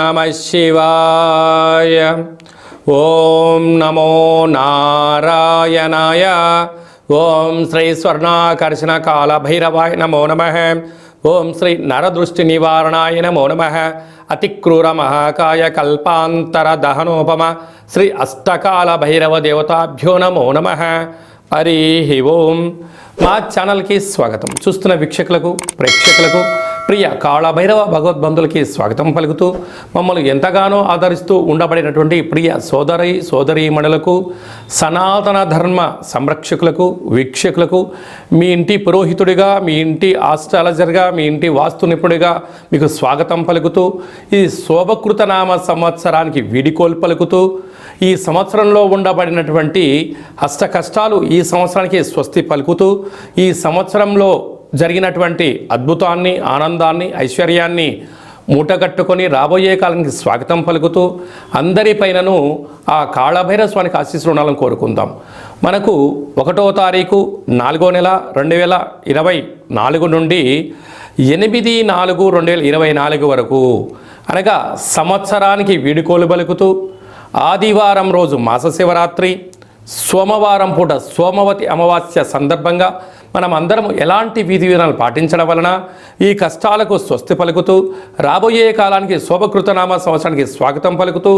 నమః శివాయ. ఓం నమో నారాయణాయ. ఓం శ్రీ స్వర్ణాకర్షణ కాల భైరవాయ నమో నమః. ఓం శ్రీ నరదృష్టి నివారణాయ నమో నమః. అతిక్రూర మహాకాయ కల్పాంతర దహనోపమ శ్రీ అష్టకాల భైరవ దేవతాభ్యో నమో నమః. హరి ఓం. మా ఛానల్కి స్వాగతం. చూస్తున్న వీక్షకులకు ప్రేక్షకులకు ప్రియ కాళభైరవ భగవద్బంధులకి స్వాగతం పలుకుతూ మమ్మల్ని ఎంతగానో ఆదరిస్తూ ఉండబడినటువంటి ప్రియ సోదరీమణులకు సనాతన ధర్మ సంరక్షకులకు వీక్షకులకు మీ ఇంటి పురోహితుడిగా, మీ ఇంటి ఆస్ట్రాలజర్గా, మీ ఇంటి వాస్తు నిపుణుడిగా మీకు స్వాగతం పలుకుతూ ఈ శోభకృత నామ సంవత్సరానికి వీడికోలు పలుకుతూ ఈ సంవత్సరంలో ఉండబడినటువంటి అష్ట కష్టాలు ఈ సంవత్సరానికి స్వస్తి పలుకుతూ ఈ సంవత్సరంలో జరిగినటువంటి అద్భుతాన్ని, ఆనందాన్ని, ఐశ్వర్యాన్ని మూటగట్టుకొని రాబోయే కాలానికి స్వాగతం పలుకుతూ అందరిపైనను ఆ కాళభైరవ స్వామికి ఆశీస్సులు ఉండాలని కోరుకుందాం. మనకు 1వ తారీఖు 4వ నెల 2024 నుండి 8/4/2024 వరకు అనగా సంవత్సరానికి వీడుకోలు పలుకుతూ ఆదివారం రోజు మాస శివరాత్రి, సోమవారం పూట సోమవతి అమావాస్య సందర్భంగా మనం అందరం ఎలాంటి విధి విధానాలు పాటించడం వలన ఈ కష్టాలకు స్వస్తి పలుకుతూ రాబోయే కాలానికి శోభకృతనామ సంవత్సరానికి స్వాగతం పలుకుతూ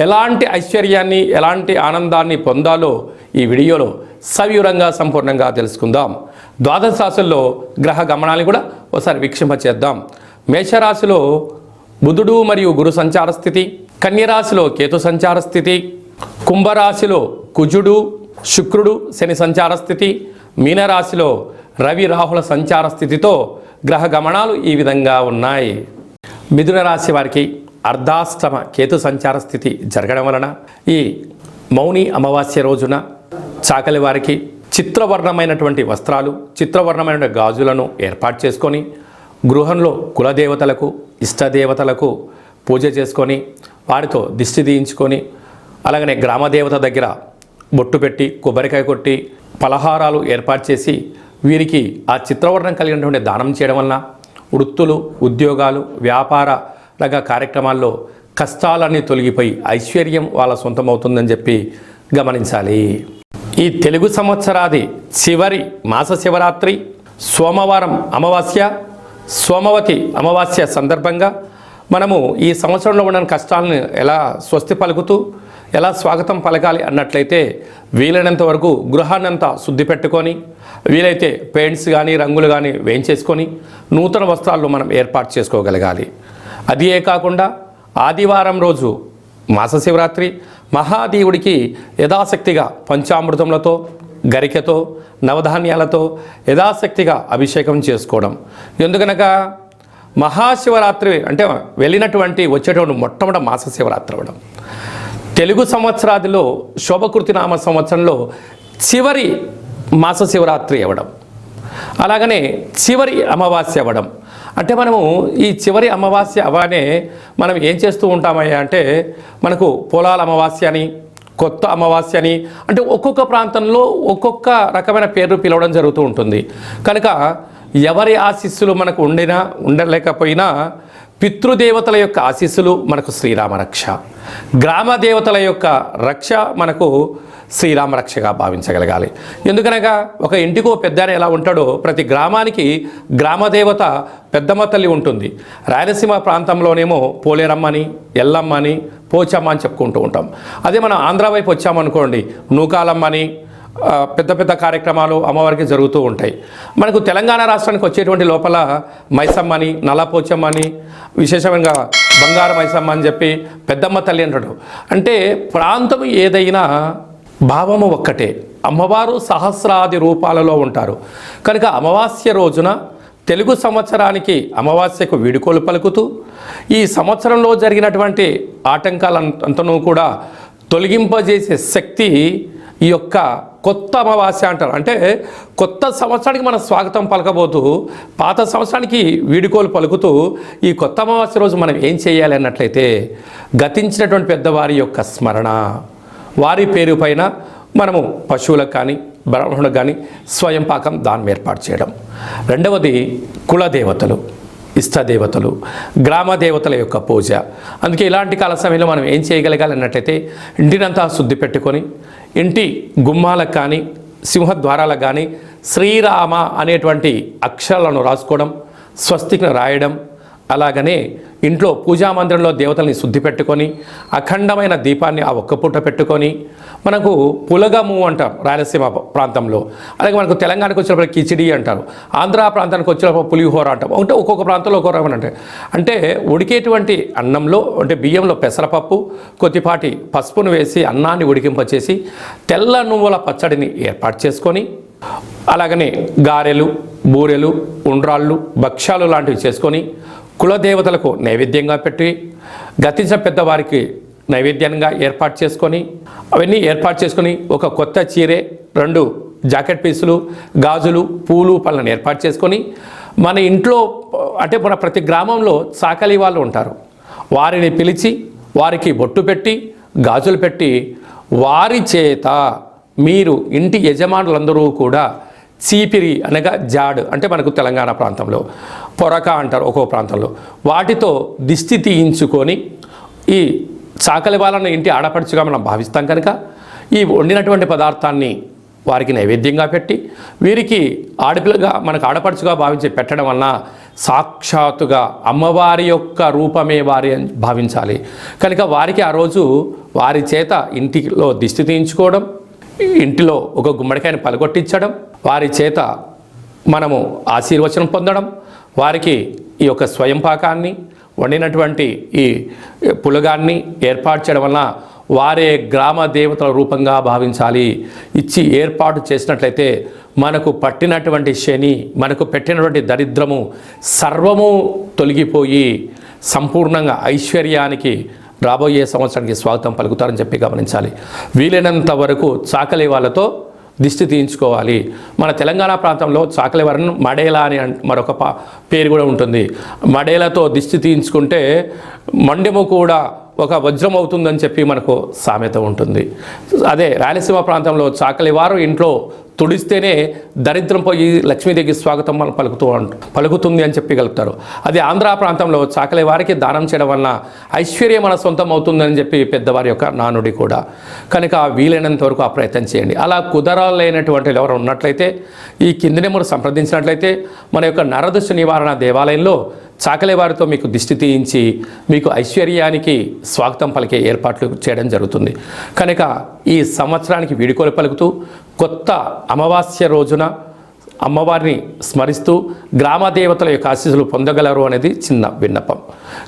ఎలాంటి ఐశ్వర్యాన్ని, ఎలాంటి ఆనందాన్ని పొందాలో ఈ వీడియోలో సవివరంగా సంపూర్ణంగా తెలుసుకుందాం. ద్వాదశ రాశుల్లో గ్రహ గమనాన్ని కూడా ఒకసారి వీక్షింపచేద్దాం. మేషరాశిలో బుధుడు మరియు గురు సంచార స్థితి, కన్యరాశిలో కేతు సంచార స్థితి, కుంభరాశిలో కుజుడు శుక్రుడు శని సంచార స్థితి, మీనరాశిలో రవి రాహుల సంచార స్థితితో గ్రహ గమనాలు ఈ విధంగా ఉన్నాయి. మిథున రాశి వారికి అర్ధాష్టమ కేతు సంచార స్థితి జరగడం వలన ఈ మౌని అమావాస్య రోజున చాకలి వారికి చిత్రవర్ణమైనటువంటి వస్త్రాలు, చిత్రవర్ణమైన గాజులను ఏర్పాటు చేసుకొని గృహంలో కులదేవతలకు, ఇష్టదేవతలకు పూజ చేసుకొని వారితో దిష్టి తీయించుకొని అలాగనే గ్రామదేవత దగ్గర బొట్టు పెట్టి కొబ్బరికాయ కొట్టి పలహారాలు ఏర్పాటు చేసి వీరికి ఆ చిత్రవర్ణం కలిగినటువంటి దానం చేయడం వలన వృత్తులు, ఉద్యోగాలు, వ్యాపార రంగ కార్యక్రమాల్లో కష్టాలన్నీ తొలగిపోయి ఐశ్వర్యం వాళ్ళ సొంతమవుతుందని చెప్పి గమనించాలి. ఈ తెలుగు సంవత్సరాది చివరి మాస శివరాత్రి సోమవారం అమావాస్య, సోమవతి అమావాస్య సందర్భంగా మనము ఈ సంవత్సరంలో ఉన్న కష్టాలను ఎలా స్వస్తి పలుకుతూ ఎలా స్వాగతం పలకాలి అన్నట్లయితే వీలైనంత వరకు గృహాన్నంతా శుద్ధి పెట్టుకొని వీలైతే పెయింట్స్ కానీ రంగులు కానీ వేయించేసుకొని నూతన వస్త్రాలు మనం ఏర్పాటు చేసుకోగలగాలి. అదే కాకుండా ఆదివారం రోజు మాస శివరాత్రి మహాదేవుడికి యథాశక్తిగా పంచామృతములతో, గరికెతో, నవధాన్యాలతో యథాశక్తిగా అభిషేకం చేసుకోవడం. ఎందుకనగా మహాశివరాత్రి అంటే వెళ్ళినటువంటి వచ్చేటువంటి మొట్టమొదటి మాస శివరాత్రి అవ్వడం, తెలుగు సంవత్సరాదిలో శోభకృతి నామ సంవత్సరంలో చివరి మాస శివరాత్రి అవ్వడం, అలాగనే చివరి అమావాస్య అవ్వడం. అంటే మనము ఈ చివరి అమావాస్య అవగానే మనం ఏం చేస్తూ ఉంటామయ్యా అంటే మనకు పొలాల అమావాస్య అని, కొత్త అమావాస్య అని, అంటే ఒక్కొక్క ప్రాంతంలో ఒక్కొక్క రకమైన పేర్లు పిలవడం జరుగుతూ ఉంటుంది. కనుక ఎవరి ఆశీస్సులు మనకు ఉండలేకపోయినా పితృదేవతల యొక్క ఆశీస్సులు మనకు శ్రీరామ రక్ష, గ్రామ దేవతల యొక్క రక్ష మనకు శ్రీరామ రక్షగా భావించగలగాలి. ఎందుకనగా ఒక ఇంటికో పెద్ద ఎలా ఉంటాడో ప్రతి గ్రామానికి గ్రామదేవత పెద్దమ్మ తల్లి ఉంటుంది. రాయలసీమ ప్రాంతంలోనేమో పోలేరమ్మని, ఎల్లమ్మని, పోచమ్మ అని చెప్పుకుంటూ ఉంటాం. అదే మనం ఆంధ్ర వైపు వచ్చామనుకోండి నూకాలమ్మని, పెద్ద పెద్ద కార్యక్రమాలు అమ్మవారికి జరుగుతూ ఉంటాయి. మనకు తెలంగాణ రాష్ట్రానికి వచ్చేటువంటి లోపల మైసమ్మని, నల్లపోచమ్మని, విశేషంగా బంగారు మైసమ్మ అని చెప్పి పెద్దమ్మ తల్లి అంటాడు. అంటే ప్రాంతం ఏదైనా భావము ఒక్కటే, అమ్మవారు సహస్రాది రూపాలలో ఉంటారు. కనుక అమావాస్య రోజున తెలుగు సంవత్సరానికి అమావాస్యకు వీడుకోలు పలుకుతూ ఈ సంవత్సరంలో జరిగినటువంటి ఆటంకాలంతనూ కూడా తొలగింపజేసే శక్తి ఈ యొక్క కొత్త అమావాస్య అంటారు. అంటే కొత్త సంవత్సరానికి మనం స్వాగతం పలకబోతూ పాత సంవత్సరానికి వీడుకోలు పలుకుతూ ఈ కొత్త అమావాస్య రోజు మనం ఏం చేయాలి అన్నట్లయితే గతించినటువంటి పెద్దవారి యొక్క స్మరణ, వారి పేరు పైన మనము పశువులకు కానీ బ్రాహ్మణులకు కానీ స్వయం పాకం దానం ఏర్పాటు చేయడం. రెండవది కులదేవతలు. ఇష్టదేవతలు, గ్రామ దేవతల యొక్క పూజ. అందుకే ఇలాంటి కాల సమయంలో మనం ఏం చేయగలగాలి అన్నట్లయితే ఇంటినంతా శుద్ధి పెట్టుకొని ఇంటి గుమ్మాలకు కానీ సింహద్వారాలకు కానీ శ్రీరామ అనేటువంటి అక్షరాలను రాసుకోవడం, స్వస్తికి రాయడం, అలాగనే ఇంట్లో పూజామందిరంలో దేవతల్ని శుద్ధి పెట్టుకొని అఖండమైన దీపాన్ని ఆ ఒక్క పూట పెట్టుకొని, మనకు పులగము అంటాం రాయలసీమ ప్రాంతంలో, అలాగే మనకు తెలంగాణకు వచ్చినప్పుడు కిచిడి అంటారు, ఆంధ్ర ప్రాంతానికి వచ్చినప్పుడు పులిహోర అంటాం. అంటే ఒక్కొక్క ప్రాంతంలో ఒక్కొక్క రకం అంటే ఉడికేటువంటి అన్నంలో అంటే బియ్యంలో పెసరపప్పు కొద్దిపాటి పసుపును వేసి అన్నాన్ని ఉడికింపచేసి తెల్ల నువ్వుల పచ్చడిని ఏర్పాటు చేసుకొని, అలాగనే గారెలు, బూరెలు, ఉండ్రాళ్ళు, భక్ష్యాలు లాంటివి చేసుకొని కులదేవతలకు నైవేద్యంగా పెట్టి గతించిన పెద్దవారికి నైవేద్యంగా ఏర్పాటు చేసుకొని, అవన్నీ ఏర్పాటు చేసుకొని ఒక కొత్త చీరే, 2 జాకెట్ పీసులు, గాజులు, పూలు, పళ్ళను ఏర్పాటు చేసుకొని మన ఇంట్లో అంటే మన ప్రతి గ్రామంలో చాకలి వాళ్ళు ఉంటారు, వారిని పిలిచి వారికి బొట్టు పెట్టి గాజులు పెట్టి వారి చేత మీరు ఇంటి యజమానులందరూ కూడా చీపిరి అనగా జాడు అంటే మనకు తెలంగాణ ప్రాంతంలో పొరక అంటారు ఒక్కొక్క ప్రాంతంలో, వాటితో దిష్టి తీయించుకొని ఈ చాకలి వాళ్ళను ఇంటి ఆడపడుచుగా మనం భావిస్తాం కనుక ఈ వండినటువంటి పదార్థాన్ని వారికి నైవేద్యంగా పెట్టి వీరికి ఆడపిల్లగా మనకు ఆడపడుచుగా భావించి పెట్టడం వలన సాక్షాత్తుగా అమ్మవారి యొక్క రూపమే వారి భావించాలి కనుక వారికి ఆ రోజు వారి చేత ఇంటిలో దిష్టి తీయించుకోవడం, ఇంటిలో ఒక గుమ్మడికాయని పలగొట్టించడం, వారి చేత మనము ఆశీర్వచనం పొందడం, వారికి ఈ యొక్క స్వయం పాకాన్ని వండినటువంటి ఈ పులగాన్ని ఏర్పాటు చేయడం వలన వారే గ్రామ దేవతల రూపంగా భావించాలి. ఇచ్చి ఏర్పాటు చేసినట్లయితే మనకు పట్టినటువంటి శని, మనకు పెట్టినటువంటి దరిద్రము సర్వము తొలగిపోయి సంపూర్ణంగా ఐశ్వర్యానికి రాబోయే సంవత్సరానికి స్వాగతం పలుకుతారని చెప్పి గమనించాలి. వీలైనంత వరకు చాకలి వాళ్ళతో దిష్టి తీయించుకోవాలి. మన తెలంగాణ ప్రాంతంలో చాకలి వారిని మడేలా అని మరొక పేరు కూడా ఉంటుంది. మడేలతో దిష్టి తీయించుకుంటే మండెము కూడా ఒక వజ్రం అవుతుందని చెప్పి మనకు సామెత ఉంటుంది. అదే రాయలసీమ ప్రాంతంలో చాకలి వారు ఇంట్లో తుడిస్తేనే దరిద్రం పోయి లక్ష్మీదేవికి స్వాగతం మనం పలుకుతుంది అని చెప్పి గలుపుతారు. అదే ఆంధ్ర ప్రాంతంలో చాకలి వారికి దానం చేయడం వలన ఐశ్వర్యం మన సొంతం అవుతుందని చెప్పి పెద్దవారి యొక్క నానుడి కూడా. కనుక వీలైనంత వరకు ఆ ప్రయత్నం చేయండి. అలా కుదరలేనటువంటి ఎవరు ఉన్నట్లయితే ఈ కింది నెంబర్ సంప్రదించినట్లయితే మన యొక్క నరదృష్టి నివారణ దేవాలయంలో చాకలి వారితో మీకు దిష్టి తీయించి మీకు ఐశ్వర్యానికి స్వాగతం పలికే ఏర్పాట్లు చేయడం జరుగుతుంది. కనుక ఈ సంవత్సరానికి వీడుకోలు పలుకుతూ కొత్త అమావాస్య రోజున అమ్మవారిని స్మరిస్తూ గ్రామ దేవతల యొక్క ఆశీస్సులు పొందగలరు అనేది చిన్న విన్నపం.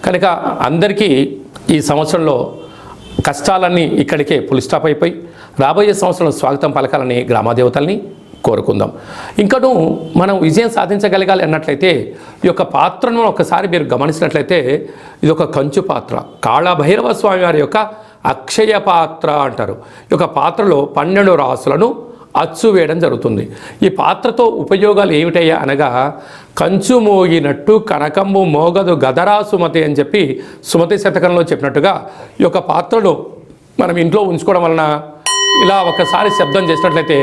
కనుక అందరికీ ఈ సంవత్సరంలో కష్టాలన్నీ ఇక్కడికే ఫుల్ స్టాప్ అయిపోయి రాబోయే సంవత్సరంలో స్వాగతం పలకాలని గ్రామ దేవతల్ని కోరుకుందాం. ఇంకనూ మనం విజయం సాధించగలగాలి అన్నట్లయితే ఈ యొక్క పాత్రను ఒకసారి మీరు గమనించినట్లయితే ఇది ఒక కంచు పాత్ర, కాళభైరవ స్వామి వారి యొక్క అక్షయ పాత్ర అంటారు. ఈ యొక్క పాత్రలో 12 రాసులను అచ్చు వేయడం జరుగుతుంది. ఈ పాత్రతో ఉపయోగాలు ఏమిటయ్యా అనగా కంచు మోగినట్టు కనకంబు మోగదు గదరా సుమతి అని చెప్పి సుమతి శతకంలో చెప్పినట్టుగా ఈ యొక్క పాత్రను మనం ఇంట్లో ఉంచుకోవడం వలన ఇలా ఒకసారి శబ్దం చేసినట్లయితే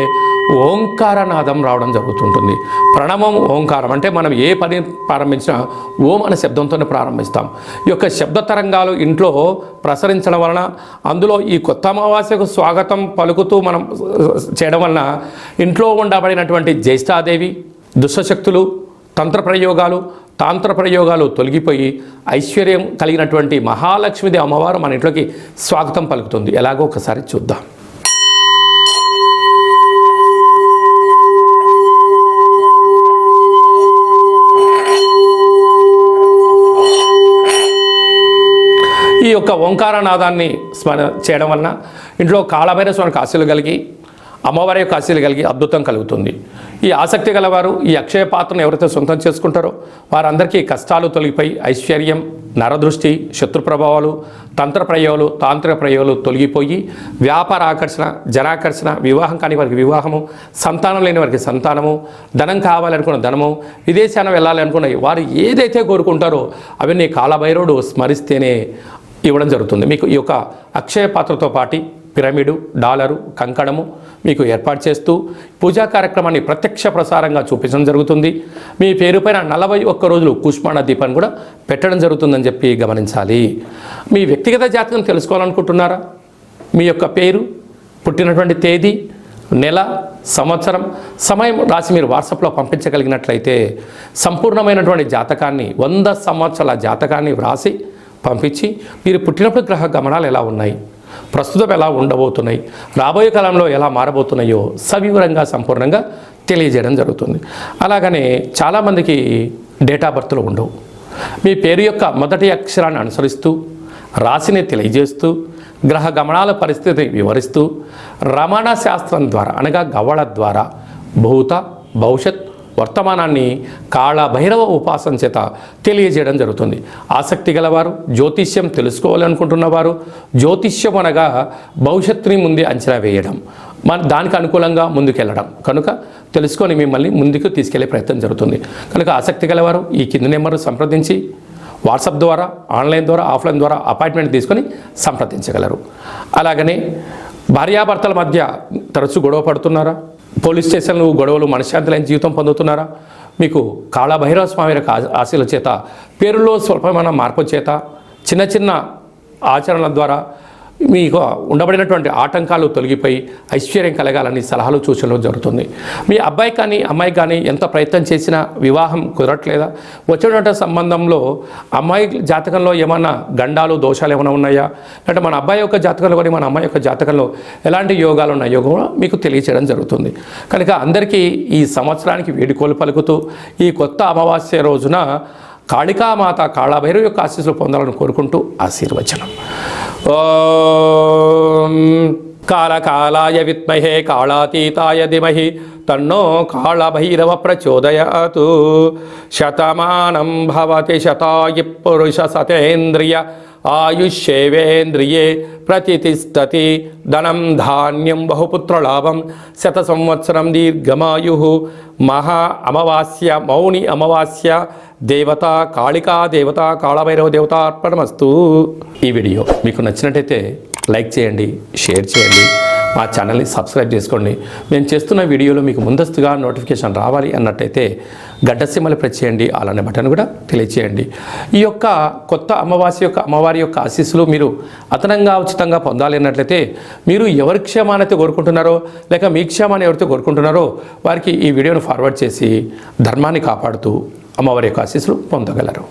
ఓంకారనాదం రావడం జరుగుతుంటుంది. ప్రణవం ఓంకారం అంటే మనం ఏ పని ప్రారంభించినా ఓం అనే శబ్దంతోనే ప్రారంభిస్తాం. ఈ యొక్క శబ్ద తరంగాలు ఇంట్లో ప్రసరించడం వలన అందులో ఈ కొత్త అమావాస్యకు స్వాగతం పలుకుతూ మనం చేయడం వలన ఇంట్లో ఉండబడినటువంటి జ్యేష్ఠాదేవి, దుష్టశక్తులు, తాంత్ర ప్రయోగాలు తొలగిపోయి ఐశ్వర్యం కలిగినటువంటి మహాలక్ష్మీదేవి అమ్మవారు మన ఇంట్లోకి స్వాగతం పలుకుతుంది. ఎలాగో ఒకసారి చూద్దాం. ఈ యొక్క ఓంకారనాదాన్ని స్మరణ చేయడం వలన ఇంట్లో కాళభైరవ స్వామికి ఆశీలు కలిగి అమ్మవారి యొక్క ఆశీలు కలిగి అద్భుతం కలుగుతుంది. ఈ ఆసక్తి గలవారు ఈ అక్షయ పాత్రను ఎవరైతే సొంతం చేసుకుంటారో వారందరికీ కష్టాలు తొలగిపోయి ఐశ్వర్యం, నరదృష్టి, శత్రు ప్రభావాలు, తాంత్రిక ప్రయోగాలు తొలగిపోయి వ్యాపార ఆకర్షణ, జనాకర్షణ, వివాహం కాని వారికి వివాహము, సంతానం లేని వారికి సంతానము, ధనం కావాలనుకున్న ధనము, విదేశాన వెళ్ళాలి అనుకున్న వారు ఏదైతే కోరుకుంటారో అవన్నీ కాళభైరవుడు స్మరిస్తేనే ఇవ్వడం జరుగుతుంది. మీకు ఈ యొక్క అక్షయ పాత్రతో పాటు పిరమిడు, డాలరు, కంకణము మీకు ఏర్పాటు చేస్తూ పూజా కార్యక్రమాన్ని ప్రత్యక్ష ప్రసారంగా చూపించడం జరుగుతుంది. మీ పేరుపైన 41 రోజులు కూష్మాండ దీపాన్ని కూడా పెట్టడం జరుగుతుందని చెప్పి గమనించాలి. మీ వ్యక్తిగత జాతకం తెలుసుకోవాలనుకుంటున్నారా? మీ యొక్క పేరు, పుట్టినటువంటి తేదీ, నెల, సంవత్సరం, సమయం రాసి మీరు వాట్సాప్లో పంపించగలిగినట్లయితే సంపూర్ణమైనటువంటి జాతకాన్ని 100 సంవత్సరాల జాతకాన్ని వ్రాసి పంపించి మీరు పుట్టినప్పుడు గ్రహ గమనాలు ఎలా ఉన్నాయి, ప్రస్తుతం ఎలా ఉండబోతున్నాయి, రాబోయే కాలంలో ఎలా మారబోతున్నాయో సవివరంగా సంపూర్ణంగా తెలియజేయడం జరుగుతుంది. అలాగనే చాలామందికి డేట్ ఆఫ్ బర్త్లు ఉండవు. మీ పేరు యొక్క మొదటి అక్షరాన్ని అనుసరిస్తూ రాశిని తెలియజేస్తూ గ్రహ గమనాల పరిస్థితిని వివరిస్తూ రమణ శాస్త్రం ద్వారా అనగా గవ్వళ ద్వారా భూత, భవిష్యత్, వర్తమానాన్ని కాళభైరవ ఉపాసన చేత తెలియజేయడం జరుగుతుంది. ఆసక్తి గలవారు, జ్యోతిష్యం తెలుసుకోవాలనుకుంటున్నవారు, జ్యోతిష్యం అనగా భవిష్యత్తుని ముందే అంచనా వేయడం, దానికి అనుకూలంగా ముందుకెళ్ళడం కనుక తెలుసుకొని మిమ్మల్ని ముందుకు తీసుకెళ్లే ప్రయత్నం జరుగుతుంది. కనుక ఆసక్తి గలవారు ఈ కింది నెంబర్ సంప్రదించి వాట్సాప్ ద్వారా, ఆన్లైన్ ద్వారా, ఆఫ్లైన్ ద్వారా అపాయింట్మెంట్ తీసుకొని సంప్రదించగలరు. అలాగనే భార్యాభర్తల మధ్య తరచూ గొడవ పడుతున్నారా? పోలీస్ స్టేషన్లు గొడవలు మనశ్శాంతి లేని జీవితం పొందుతున్నారా? మీకు కాళభైరవ స్వామి యొక్క ఆశీల చేత పేరులో స్వల్పమైన మార్పు చేత చిన్న చిన్న ఆచరణల ద్వారా మీకు ఉండబడినటువంటి ఆటంకాలు తొలగిపోయి ఐశ్వర్యం కలగాలని సలహాలు సూచనలు జరుగుతుంది. మీ అబ్బాయి కానీ అమ్మాయి కానీ ఎంత ప్రయత్నం చేసినా వివాహం కుదరట్లేదా? వచ్చినటువంటి సంబంధంలో అమ్మాయి జాతకంలో ఏమన్నా గండాలు, దోషాలు ఏమైనా ఉన్నాయా? అంటే మన అబ్బాయి యొక్క జాతకంలో కానీ మన అమ్మాయి యొక్క జాతకంలో ఎలాంటి యోగాలు ఉన్నాయో కూడా మీకు తెలియచేయడం జరుగుతుంది. కనుక అందరికీ ఈ సంవత్సరానికి వేడుకోలు పలుకుతూ ఈ కొత్త అమావాస్య రోజున కాళికామాత కాళభైరవ యొక్క ఆశీస్సులు పొందాలని కోరుకుంటూ ఆశీర్వచనం. ఓం కాళకాలాయ విద్మహే కాళాతీతాయ ధీమహి తన్నో కాళభైరవ ప్రచోదయాతు. శతమానం భవతి శతాయు పురుష సతేంద్రియ ఆయుష్యేవేంద్రియే ప్రతిష్టతి. ధనం ధాన్యం బహుపుత్రలాభం. 100 సంవత్సరం దీర్ఘమాయు. మహా అమావాస్య, మౌని అమావాస్య, దేవత కాళికా దేవత, కాళభైరవ దేవత అర్పణమస్తు. ఈ వీడియో మీకు నచ్చినట్టయితే లైక్ చేయండి, షేర్ చేయండి, మా ఛానల్ని సబ్స్క్రైబ్ చేసుకోండి. మేము చేస్తున్న వీడియోలో మీకు ముందస్తుగా నోటిఫికేషన్ రావాలి అన్నట్టయితే గడ్డ సింబల్ ప్రెస్ చేయండి, అలానే బటన్ కూడా తెలియచేయండి. ఈ యొక్క కొత్త అమ్మవారి యొక్క ఆశీస్సులు మీరు అదనంగా ఉచితంగా పొందాలి అన్నట్లయితే మీరు ఎవరి క్షేమానైతే కోరుకుంటున్నారో లేక మీ క్షేమాన్ని ఎవరితో కోరుకుంటున్నారో వారికి ఈ వీడియోను ఫార్వర్డ్ చేసి ధర్మాన్ని కాపాడుతూ అమ్మవారి యొక్క ఆశీస్సులు పొందగలరు.